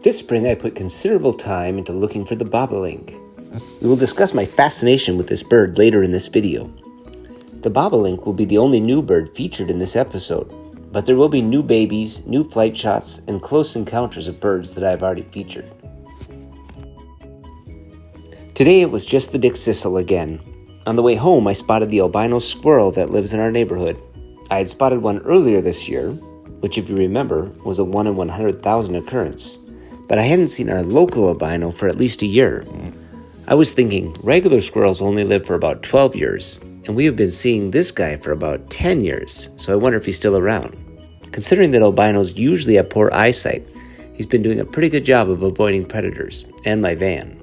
This spring I put considerable time into looking for the bobolink. We will discuss my fascination with this bird later in this video. The bobolink will be the only new bird featured in this episode, but there will be new babies, new flight shots, and close encounters of birds that I have already featured. Today it was just the Dick Sissel again. On the way home I spotted the albino squirrel that lives in our neighborhood. I had spotted one earlier this year, which if you remember was a 1 in 100,000 occurrence, but I hadn't seen our local albino for at least a year. I was thinking regular squirrels only live for about 12 years, and we have been seeing this guy for about 10 years, so I wonder if he's still around. Considering that albinos usually have poor eyesight, he's been doing a pretty good job of avoiding predators and my van.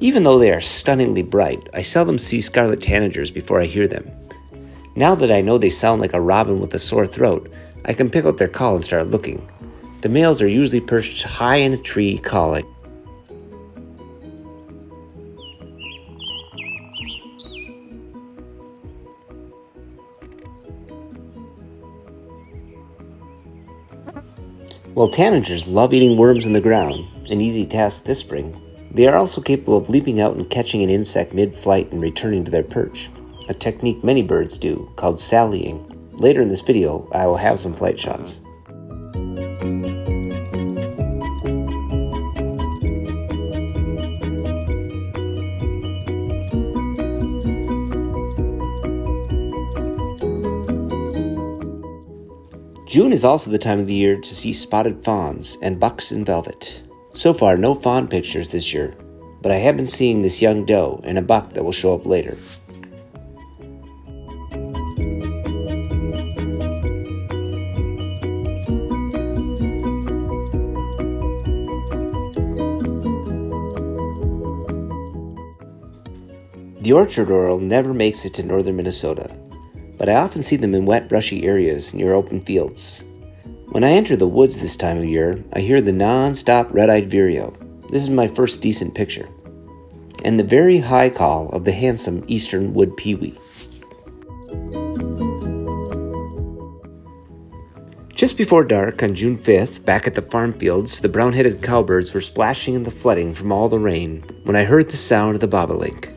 Even though they are stunningly bright, I seldom see scarlet tanagers before I hear them. Now that I know they sound like a robin with a sore throat, I can pick out their call and start looking. The males are usually perched high in a tree calling. While tanagers love eating worms in the ground, an easy task this spring, they are also capable of leaping out and catching an insect mid-flight and returning to their perch, a technique many birds do, called sallying. Later in this video, I will have some flight shots. June is also the time of the year to see spotted fawns and bucks in velvet. So far, no fawn pictures this year, but I have been seeing this young doe and a buck that will show up later. The orchard oriole never makes it to northern Minnesota, but I often see them in wet, brushy areas near open fields. When I enter the woods this time of year, I hear the non-stop red-eyed vireo. This is my first decent picture. And the very high call of the handsome eastern wood pewee. Just before dark on June 5th, back at the farm fields, the brown-headed cowbirds were splashing in the flooding from all the rain when I heard the sound of the bobolink.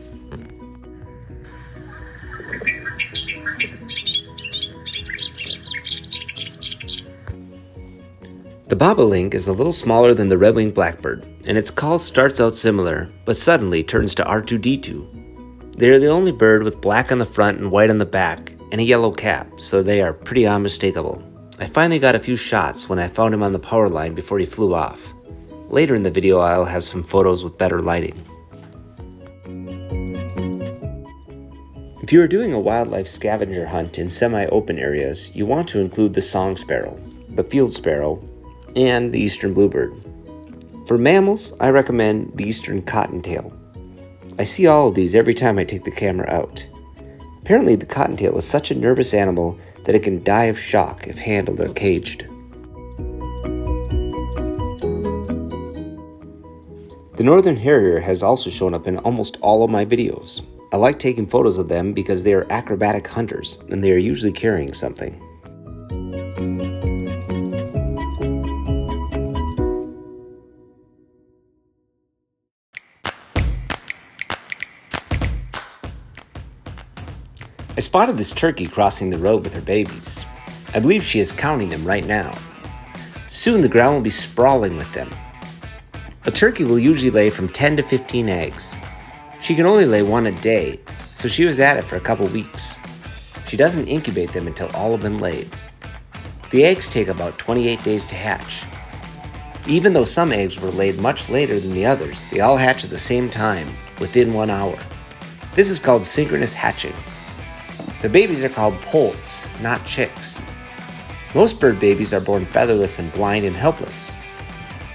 The bobolink is a little smaller than the red-winged blackbird, and its call starts out similar, but suddenly turns to R2-D2. They are the only bird with black on the front and white on the back, and a yellow cap, so they are pretty unmistakable. I finally got a few shots when I found him on the power line before he flew off. Later in the video I'll have some photos with better lighting. If you are doing a wildlife scavenger hunt in semi-open areas, you want to include the song sparrow, the field sparrow, and the eastern bluebird. For mammals, I recommend the eastern cottontail. I see all of these every time I take the camera out. Apparently the cottontail is such a nervous animal that it can die of shock if handled or caged. The northern harrier has also shown up in almost all of my videos. I like taking photos of them because they are acrobatic hunters and they are usually carrying something. I spotted this turkey crossing the road with her babies. I believe she is counting them right now. Soon the ground will be sprawling with them. A turkey will usually lay from 10 to 15 eggs. She can only lay one a day, so she was at it for a couple weeks. She doesn't incubate them until all have been laid. The eggs take about 28 days to hatch. Even though some eggs were laid much later than the others, they all hatch at the same time, within 1 hour. This is called synchronous hatching. The babies are called poults, not chicks. Most bird babies are born featherless and blind and helpless.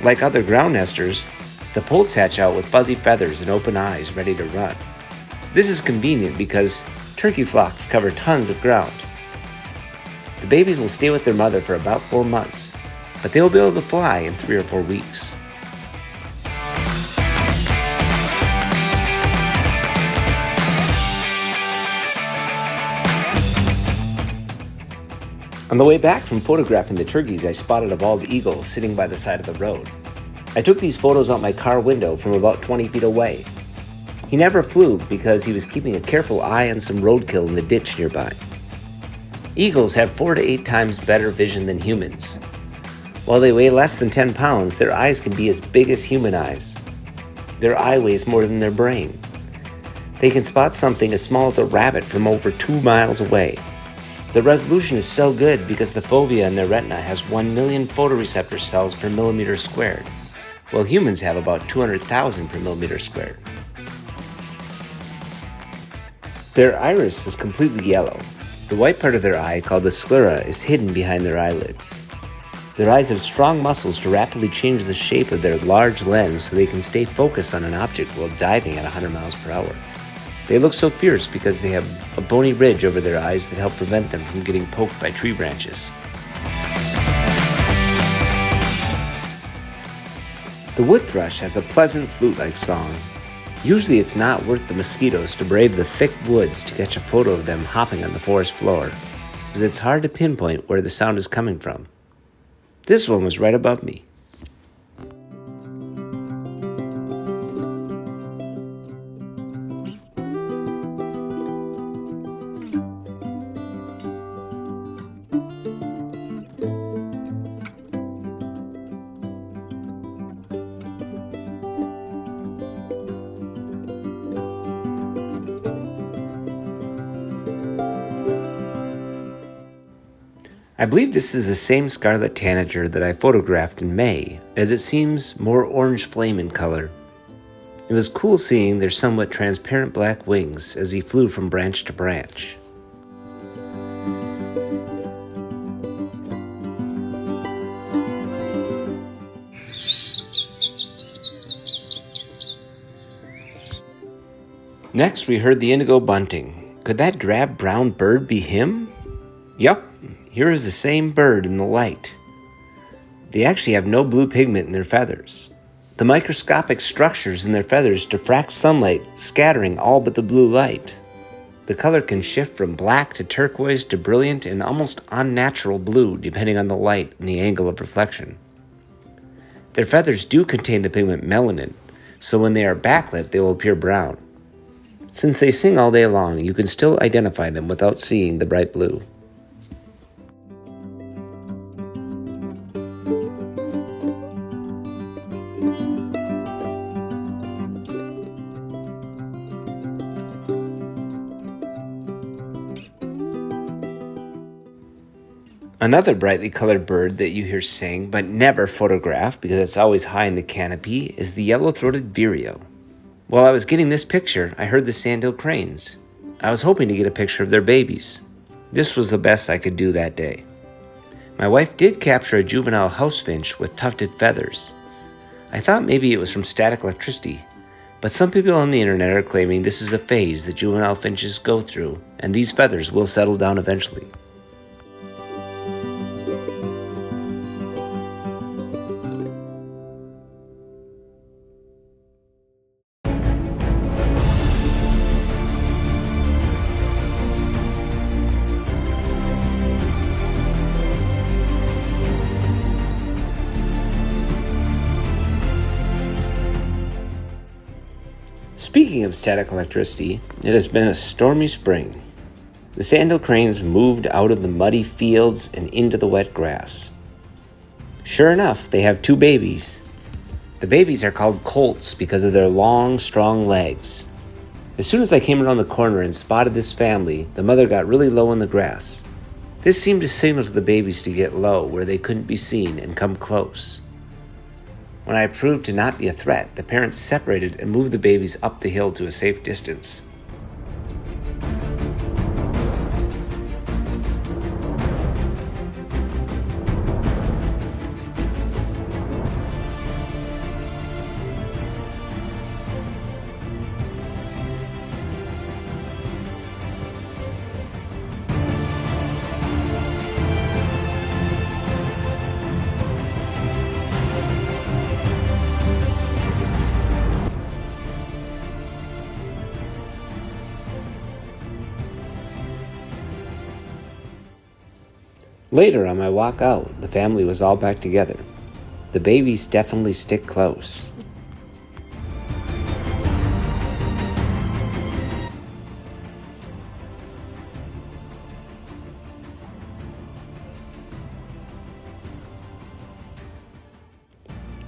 Like other ground nesters, the poults hatch out with fuzzy feathers and open eyes ready to run. This is convenient because turkey flocks cover tons of ground. The babies will stay with their mother for about 4 months, but they will be able to fly in 3 or 4 weeks. On the way back from photographing the turkeys, I spotted a bald eagle sitting by the side of the road. I took these photos out my car window from about 20 feet away. He never flew because he was keeping a careful eye on some roadkill in the ditch nearby. Eagles have 4 to 8 times better vision than humans. While they weigh less than 10 pounds, their eyes can be as big as human eyes. Their eye weighs more than their brain. They can spot something as small as a rabbit from over 2 miles away. The resolution is so good because the fovea in their retina has 1 million photoreceptor cells per millimeter squared, while humans have about 200,000 per millimeter squared. Their iris is completely yellow. The white part of their eye, called the sclera, is hidden behind their eyelids. Their eyes have strong muscles to rapidly change the shape of their large lens so they can stay focused on an object while diving at 100 miles per hour. They look so fierce because they have a bony ridge over their eyes that help prevent them from getting poked by tree branches. The wood thrush has a pleasant flute-like song. Usually it's not worth the mosquitoes to brave the thick woods to catch a photo of them hopping on the forest floor, because it's hard to pinpoint where the sound is coming from. This one was right above me. I believe this is the same scarlet tanager that I photographed in May, as it seems more orange flame in color. It was cool seeing their somewhat transparent black wings as he flew from branch to branch. Next, we heard the indigo bunting. Could that drab brown bird be him? Yup. Here is the same bird in the light. They actually have no blue pigment in their feathers. The microscopic structures in their feathers diffract sunlight, scattering all but the blue light. The color can shift from black to turquoise to brilliant and almost unnatural blue depending on the light and the angle of reflection. Their feathers do contain the pigment melanin, so when they are backlit they will appear brown. Since they sing all day long, you can still identify them without seeing the bright blue. Another brightly colored bird that you hear sing but never photograph because it's always high in the canopy is the yellow-throated vireo. While I was getting this picture, I heard the sandhill cranes. I was hoping to get a picture of their babies. This was the best I could do that day. My wife did capture a juvenile house finch with tufted feathers. I thought maybe it was from static electricity, but some people on the internet are claiming this is a phase that juvenile finches go through, and these feathers will settle down eventually. Speaking of static electricity, it has been a stormy spring. The sandhill cranes moved out of the muddy fields and into the wet grass. Sure enough, they have 2 babies. The babies are called colts because of their long, strong legs. As soon as I came around the corner and spotted this family, the mother got really low in the grass. This seemed to signal to the babies to get low where they couldn't be seen and come close. When I proved to not be a threat, the parents separated and moved the babies up the hill to a safe distance. Later, on my walk out, the family was all back together. The babies definitely stick close.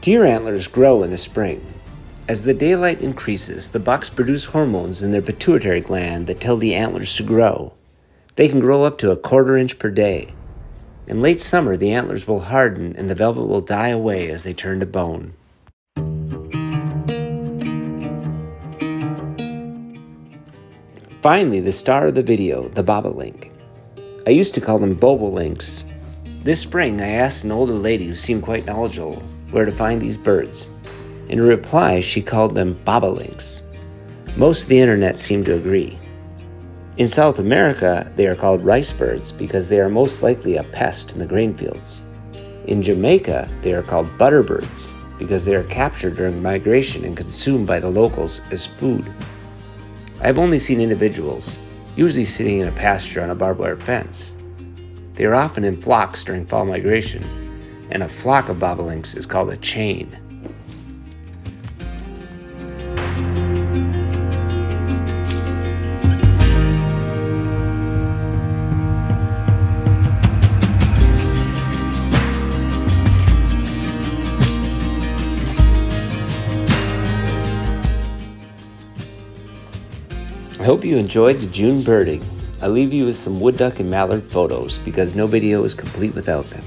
Deer antlers grow in the spring. As the daylight increases, the bucks produce hormones in their pituitary gland that tell the antlers to grow. They can grow up to 1/4 inch per day. In late summer, the antlers will harden and the velvet will die away as they turn to bone. Finally, the star of the video, the bobolink. I used to call them Bobolinks. This spring, I asked an older lady who seemed quite knowledgeable where to find these birds. In reply, she called them bobolinks. Most of the internet seemed to agree. In South America, they are called rice birds because they are most likely a pest in the grain fields. In Jamaica, they are called butterbirds because they are captured during migration and consumed by the locals as food. I have only seen individuals, usually sitting in a pasture on a barbed wire fence. They are often in flocks during fall migration, and a flock of bobolinks is called a chain. I hope you enjoyed the June birding. I'll leave you with some wood duck and mallard photos because no video is complete without them.